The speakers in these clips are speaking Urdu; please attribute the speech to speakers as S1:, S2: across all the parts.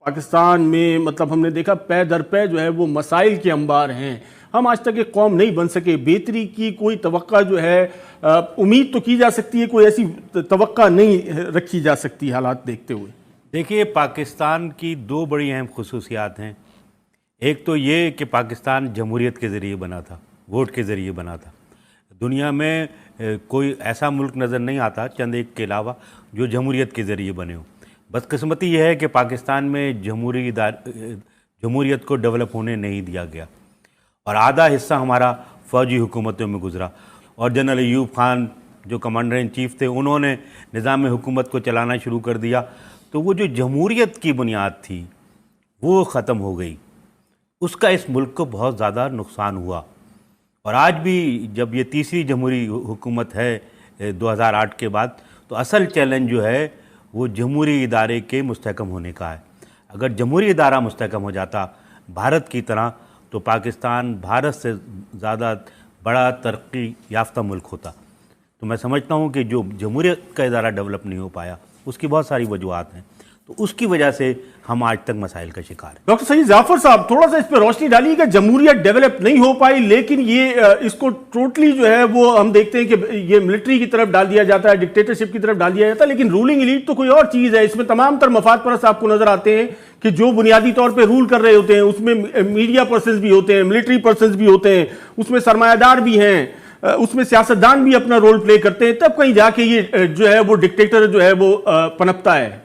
S1: پاکستان میں مطلب ہم نے دیکھا پے در پے جو ہے وہ مسائل کے انبار ہیں. ہم آج تک ایک قوم نہیں بن سکے. بہتری کی کوئی توقع جو ہے امید تو کی جا سکتی ہے, کوئی ایسی توقع نہیں رکھی جا سکتی حالات دیکھتے ہوئے.
S2: دیکھیے, پاکستان کی دو بڑی اہم خصوصیات ہیں. ایک تو یہ کہ پاکستان جمہوریت کے ذریعے بنا تھا, ووٹ کے ذریعے بنا تھا. دنیا میں کوئی ایسا ملک نظر نہیں آتا چند ایک کے علاوہ جو جمہوریت کے ذریعے بنے ہو. بدقسمتی یہ ہے کہ پاکستان میں جمہوریت کو ڈیولپ ہونے نہیں دیا گیا, اور آدھا حصہ ہمارا فوجی حکومتوں میں گزرا. اور جنرل ایوب خان جو کمانڈر ان چیف تھے, انہوں نے نظام حکومت کو چلانا شروع کر دیا. تو وہ جو جمہوریت کی بنیاد تھی وہ ختم ہو گئی. اس کا اس ملک کو بہت زیادہ نقصان ہوا. اور آج بھی جب یہ تیسری جمہوری حکومت ہے 2008 کے بعد, تو اصل چیلنج جو ہے وہ جمہوری ادارے کے مستحکم ہونے کا ہے. اگر جمہوری ادارہ مستحکم ہو جاتا بھارت کی طرح, تو پاکستان بھارت سے زیادہ بڑا ترقی یافتہ ملک ہوتا. تو میں سمجھتا ہوں کہ جو جمہوریت کا ادارہ ڈیولپ نہیں ہو پایا اس کی بہت ساری وجوہات ہیں, تو اس کی وجہ سے ہم آج تک مسائل کا شکار ہیں.
S1: ڈاکٹر سعید ظفر صاحب, تھوڑا سا اس پہ روشنی ڈالیے کہ جمہوریت ڈیولپ نہیں ہو پائی, لیکن یہ اس کو ٹوٹلی جو ہے وہ ہم دیکھتے ہیں کہ یہ ملٹری کی طرف ڈال دیا جاتا ہے, ڈکٹیٹرشپ کی طرف ڈال دیا جاتا ہے, لیکن رولنگ ایلیٹ تو کوئی اور چیز ہے. اس میں تمام تر مفاد پرست آپ کو نظر آتے ہیں کہ جو بنیادی طور پہ رول کر رہے ہوتے ہیں, اس میں میڈیا پرسنز بھی ہوتے ہیں, ملٹری پرسنز بھی ہوتے ہیں, اس میں سرمایہ دار بھی ہیں, اس میں سیاستدان بھی اپنا رول پلے کرتے ہیں. تب کہیں جا کے یہ جو ہے وہ ڈکٹیٹر جو ہے وہ پنپتا ہے.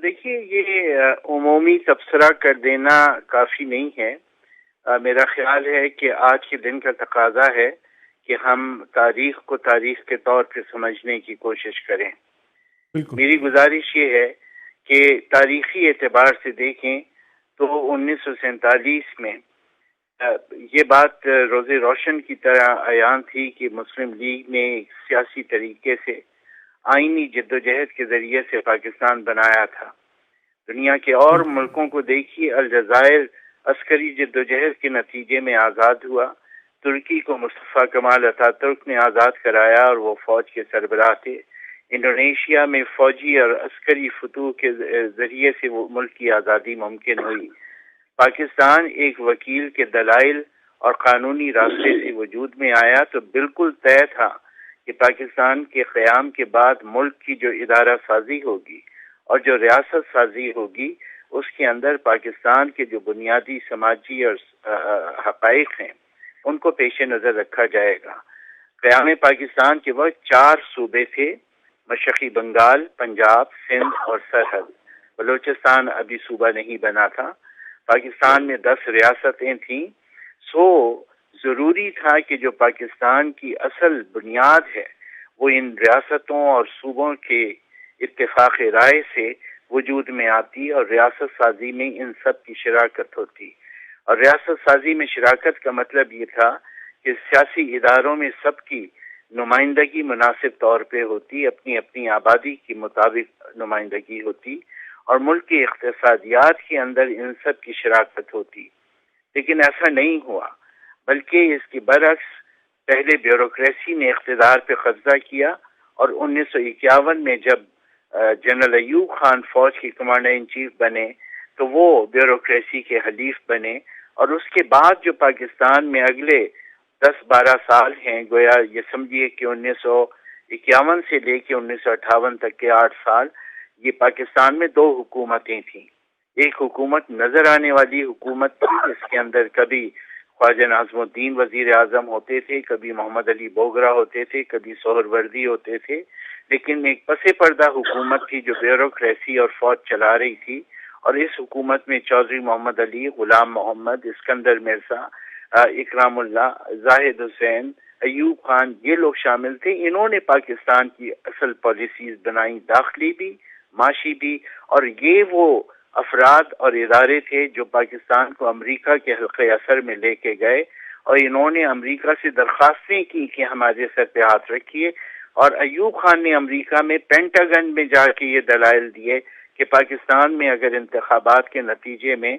S3: دیکھیے, یہ عمومی تبصرہ کر دینا کافی نہیں ہے. میرا خیال ہے کہ آج کے دن کا تقاضا ہے کہ ہم تاریخ کو تاریخ کے طور پہ سمجھنے کی کوشش کریں. میری گزارش یہ ہے کہ تاریخی اعتبار سے دیکھیں تو 1947 میں یہ بات روز روشن کی طرح عیان تھی کہ مسلم لیگ نے ایک سیاسی طریقے سے آئینی جدوجہد کے ذریعے سے پاکستان بنایا تھا. دنیا کے اور ملکوں کو دیکھیے, الجزائر عسکری جدوجہد کے نتیجے میں آزاد ہوا. ترکی کو مصطفیٰ کمال اتاترک نے آزاد کرایا اور وہ فوج کے سربراہ تھے. انڈونیشیا میں فوجی اور عسکری فتوح کے ذریعے سے وہ ملک کی آزادی ممکن ہوئی. پاکستان ایک وکیل کے دلائل اور قانونی راستے سے وجود میں آیا تو بالکل طے تھا کہ پاکستان کے قیام کے بعد ملک کی جو ادارہ سازی ہوگی اور جو ریاست سازی ہوگی, اس کے اندر پاکستان کے جو بنیادی سماجی اور حقائق ہیں ان کو پیش نظر رکھا جائے گا. قیام پاکستان کے وقت 4 صوبے تھے, مشرقی بنگال, پنجاب, سندھ اور سرحد. بلوچستان ابھی صوبہ نہیں بنا تھا. پاکستان میں 10 ریاستیں تھیں. ضروری تھا کہ جو پاکستان کی اصل بنیاد ہے وہ ان ریاستوں اور صوبوں کے اتفاق رائے سے وجود میں آتی اور ریاست سازی میں ان سب کی شراکت ہوتی. اور ریاست سازی میں شراکت کا مطلب یہ تھا کہ سیاسی اداروں میں سب کی نمائندگی مناسب طور پہ ہوتی, اپنی اپنی آبادی کے مطابق نمائندگی ہوتی, اور ملک کی اقتصادیات کے اندر ان سب کی شراکت ہوتی. لیکن ایسا نہیں ہوا, بلکہ اس کے برعکس پہلے بیوروکریسی نے اقتدار پہ قبضہ کیا, اور 1951 میں جب جنرل ایوب خان فوج کے کمانڈر ان چیف بنے تو وہ بیوروکریسی کے حلیف بنے. اور اس کے بعد جو پاکستان میں اگلے 10-12 سال ہیں, گویا یہ سمجھیے کہ 1951 سے لے کے 1958 تک کے 8 سال, یہ پاکستان میں 2 حکومتیں تھیں. ایک حکومت نظر آنے والی حکومت تھی, اس کے اندر کبھی خواجہ ناظم الدین وزیر اعظم ہوتے تھے, کبھی محمد علی بوگرا ہوتے تھے, کبھی سہروردی ہوتے تھے. لیکن ایک پس پردہ حکومت تھی جو بیوروکریسی اور فوج چلا رہی تھی, اور اس حکومت میں چودھری محمد علی, غلام محمد, اسکندر مرزا, اکرام اللہ, زاہد حسین, ایوب خان, یہ لوگ شامل تھے. انہوں نے پاکستان کی اصل پالیسیز بنائی, داخلی بھی, معاشی بھی, اور یہ وہ افراد اور ادارے تھے جو پاکستان کو امریکہ کے حلقے اثر میں لے کے گئے, اور انہوں نے امریکہ سے درخواستیں کی کہ ہمارے سر پہ ہاتھ رکھیے. اور ایوب خان نے امریکہ میں پینٹاگن میں جا کے یہ دلائل دیے کہ پاکستان میں اگر انتخابات کے نتیجے میں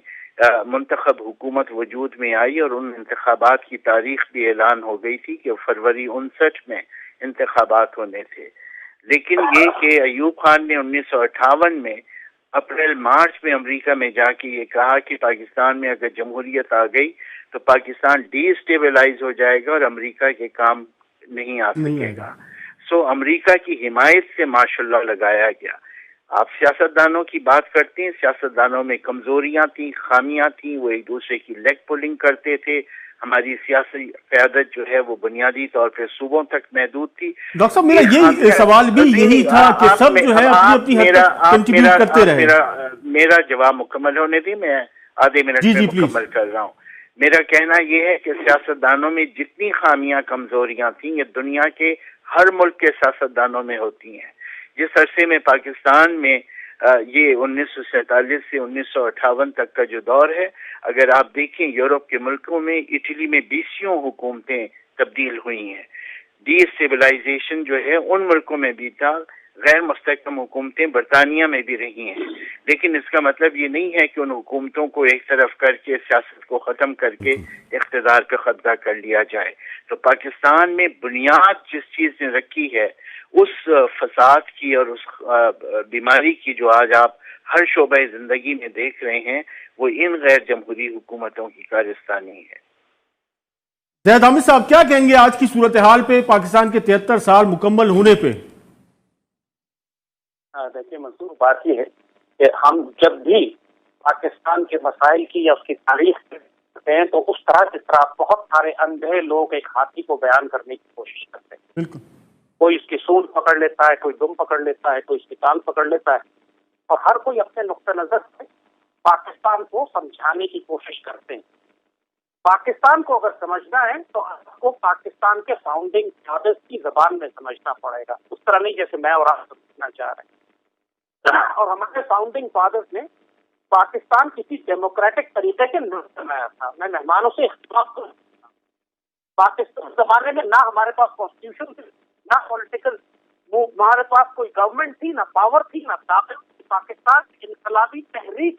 S3: منتخب حکومت وجود میں آئی, اور ان انتخابات کی تاریخ بھی اعلان ہو گئی تھی کہ فروری 59 میں انتخابات ہونے تھے. لیکن یہ کہ ایوب خان نے 1958 میں اپریل مارچ میں امریکہ میں جا کے یہ کہا کہ پاکستان میں اگر جمہوریت آ گئی تو پاکستان ڈی اسٹیبلائز ہو جائے گا اور امریکہ کے کام نہیں آ سکے گا. سو امریکہ کی حمایت سے ماشاء اللہ لگایا گیا. آپ سیاستدانوں کی بات کرتے ہیں، سیاستدانوں میں کمزوریاں تھیں، خامیاں تھیں، وہ ایک دوسرے کی لیگ پولنگ کرتے تھے. ہماری سیاسی قیادت جو ہے وہ بنیادی طور پہ صوبوں تک محدود تھی.
S1: ڈاکٹر صاحب میرا یہی سوال بھی یہی تھا کہ سب جو ہے اپنی اپنی حد تک کنٹریبیوٹ کرتے رہے.
S3: میرا جواب مکمل ہونے دی، میں آدھے منٹ میں مکمل کر رہا ہوں. میرا کہنا یہ ہے کہ سیاستدانوں میں جتنی خامیاں کمزوریاں تھیں یہ دنیا کے ہر ملک کے سیاستدانوں میں ہوتی ہیں. جس عرصے میں پاکستان میں یہ 1947 سے 1958 تک کا جو دور ہے، اگر آپ دیکھیں یورپ کے ملکوں میں، اٹلی میں 20 حکومتیں تبدیل ہوئی ہیں. ڈی اسٹیبلائزیشن جو ہے ان ملکوں میں بھی تھا. غیر مستحکم حکومتیں برطانیہ میں بھی رہی ہیں، لیکن اس کا مطلب یہ نہیں ہے کہ ان حکومتوں کو ایک طرف کر کے سیاست کو ختم کر کے اقتدار پہ قبضہ کر لیا جائے. تو پاکستان میں بنیاد جس چیز نے رکھی ہے اس فساد کی اور اس بیماری کی جو آج آپ ہر شعبہ زندگی میں دیکھ رہے ہیں، وہ ان غیر جمہوری حکومتوں کی کارستانی ہے.
S1: زید حامد صاحب کیا کہیں گے آج کی صورتحال پہ، پاکستان کے 73 سال مکمل ہونے پہ؟
S4: دیکھیے منصور، بات یہ ہے کہ ہم جب بھی پاکستان کے مسائل کی یا اس کی تاریخ کرتے ہیں تو اس طرح کی طرح بہت سارے اندھے لوگ ایک ہاتھی کو بیان کرنے کی کوشش کرتے ہیں.
S1: بالکل.
S4: کوئی اس کی سونڈ پکڑ لیتا ہے، کوئی دم پکڑ لیتا ہے، کوئی اس کی ٹانگ پکڑ لیتا ہے، اور ہر کوئی اپنے نقطہ نظر سے پاکستان کو سمجھانے کی کوشش کرتے ہیں. پاکستان کو اگر سمجھنا ہے تو آپ کو پاکستان کے فاؤنڈنگ فادرز کی زبان میں سمجھنا پڑے گا، اس طرح نہیں جیسے میں اور آپ سمجھنا چاہ رہے ہیں. اور ہمارے فاؤنڈنگ فادرز نے پاکستان کسی ڈیموکریٹک طریقے سے نہیں بنایا تھا. میں مہمانوں سے اختلاف کروں، پاکستان زمانے میں نہ ہمارے پاس کانسٹیٹیوشن تھی، نہ پولیٹیکل ہمارے پاس کوئی گورنمنٹ تھی، نہ پاور تھی، نہ طاقت تھی. پاکستان انقلابی تحریک.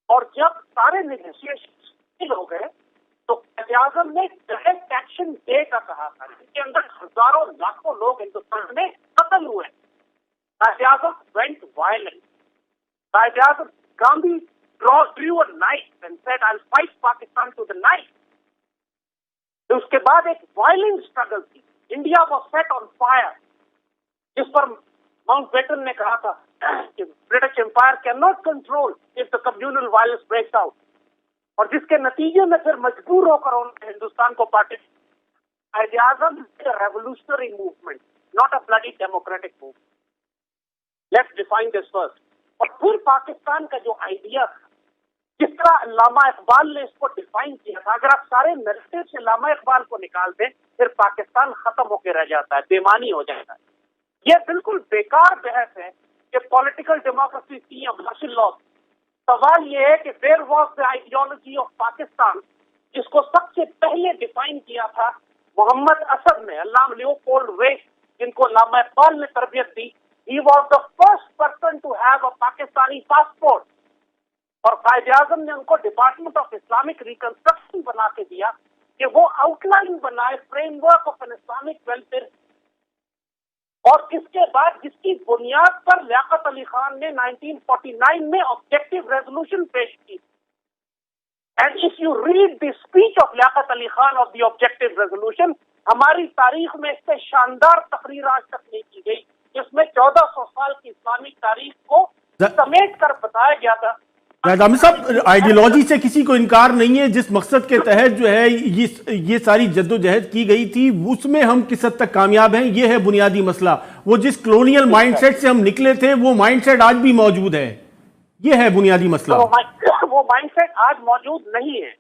S4: اور جب سارے نیگوشیشن ہو گئے تو قائد اعظم نے ڈائریکٹ ایکشن ڈے کا کہا تھا، جس کے اندر ہزاروں لاکھوں لوگ ہندوستان میں قتل ہوئے. Quaid Azam went violent. Quaid Azam Gandhi drew a knife and said I'll fight Pakistan to the knife. اس کے بعد ایک وائلنٹ اسٹرگل تھی. India was set on fire, جس پر ماؤنٹ بیٹن نے کہا تھا کہ British empire can not control if the communal violence breaks out, اور جس کے نتیجے میں پھر مجبور ہو کر انہوں نے ہندوستان کو party. Quaid Azam revolutionary movement, not a bloody democratic movement. Let's define this first. اور پھر پاکستان کا جو آئیڈیا تھا، جس طرح علامہ اقبال نے اس کو ڈیفائن کیا تھا، اگر آپ سارے نیریٹو سے علامہ اقبال کو نکال دیں پھر پاکستان ختم ہو کے رہ جاتا ہے، بےمانی ہو جاتا ہے. یہ بالکل بیکار بحث ہے کہ پولیٹیکل ڈیموکریسی تھی یا مارشل لاء. سوال یہ ہے کہ there was the ideology of Pakistan, جس کو سب سے پہلے ڈیفائن کیا تھا محمد اسد نے، علامہ لیوپولڈ ویسٹ، جن کو علامہ اقبال نے تربیت دی. He was the first person to have a Pakistani passport. اور قائد اعظم نے ان کو ڈپارٹمنٹ آف اسلامک ریکنسٹرکشن بنا کے دیا کہ وہ آؤٹ لائن بنائے frame work of an Islamic welfare. اور اس کے بعد جس کی بنیاد پر لیاقت علی خان نے 1949 میں آبجیکٹو ریزولوشن پیش کی. And if you read the speech of Liaquat Ali Khan of the objective resolution, ہماری تاریخ میں اس سے شاندار تقریر آج تک نہیں کی گئی، جس میں 1400 سال کی اسلامک تاریخ کو سمیٹ کر بتایا گیا تھا.
S1: عامر صاحب، آئیڈیالوجی سے کسی کو انکار نہیں ہے. جس مقصد کے تحت جو ہے یہ ساری جد و جہد کی گئی تھی، اس میں ہم کس حد تک کامیاب ہیں، یہ ہے بنیادی مسئلہ. وہ جس کلونیل مائنڈ سیٹ سے ہم نکلے تھے وہ مائنڈ سیٹ آج بھی موجود ہے، یہ ہے بنیادی مسئلہ.
S4: وہ مائنڈ سیٹ آج موجود نہیں ہے.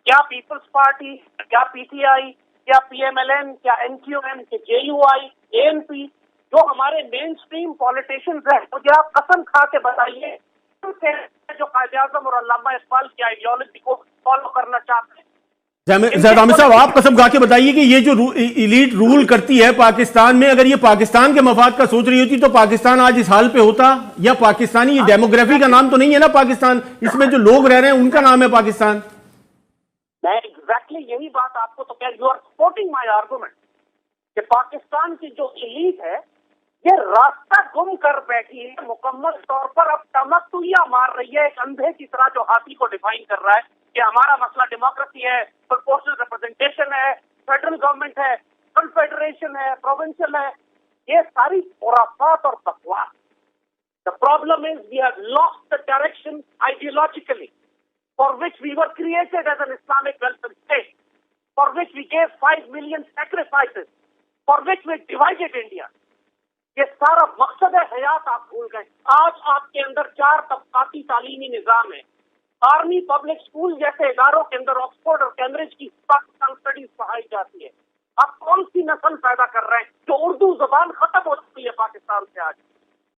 S4: کیا پیپلز پارٹی، کیا پی ٹی آئی، کیا پی ایم ایل این، کیا این کیو ایم، کیا جے you I, a N P, جو ہمارے مین اسٹریم پالیٹیشینز ہیں، مجھے آپ قسم کھا کے بتائیے جو قائد اعظم اور علامہ اقبال کی آئیڈیالوجی کو فالو کرنا چاہتے ہیں.
S1: زید حامد صاحب، آپ قسم کھا کے بتائیے کہ یہ جو ایلیٹ رول کرتی ہے پاکستان میں، اگر یہ پاکستان کے مفاد کا سوچ رہی ہوتی تو پاکستان آج اس حال پہ ہوتا؟ یا پاکستانی، یہ ڈیموگرافی کا نام تو نہیں ہے نا پاکستان، اس میں جو لوگ رہ رہے ہیں ان کا نام ہے پاکستان.
S4: میں ایگزیکٹلی یہی بات آپ کو تو کہہ، you are supporting my argument کہ پاکستان کی جو ایلیٹ ہے یہ راستہ گم کر بیٹھی ہے مکمل طور پر. اب تمکتویاں مار رہی ہے ایک اندھے کی طرح جو ہاتھی کو ڈیفائن کر رہا ہے کہ ہمارا مسئلہ ڈیموکریسی ہے, پرپورشنل ریپرزنٹیشن ہے, فیڈرل گورنمنٹ ہے, کنفیڈریشن ہے, پروونشل ہے. یہ ساری خرافات اور بکواس. The problem is we have lost the direction ideologically for which we were created as an Islamic welfare state, for which we gave 5 million sacrifices, for which we divided India. یہ سارا مقصد حیات آپ بھول گئے. آج آپ کے اندر 4 طبقاتی تعلیمی نظام ہے. آرمی پبلک اسکول جیسے اداروں کے اندر آکسفورڈ اور کیمبرج کی پاکستان اسٹڈیز پڑھائی جاتی ہے. آپ کون سی نسل پیدا کر رہے ہیں جو اردو زبان ختم ہو چکی ہے پاکستان سے آج.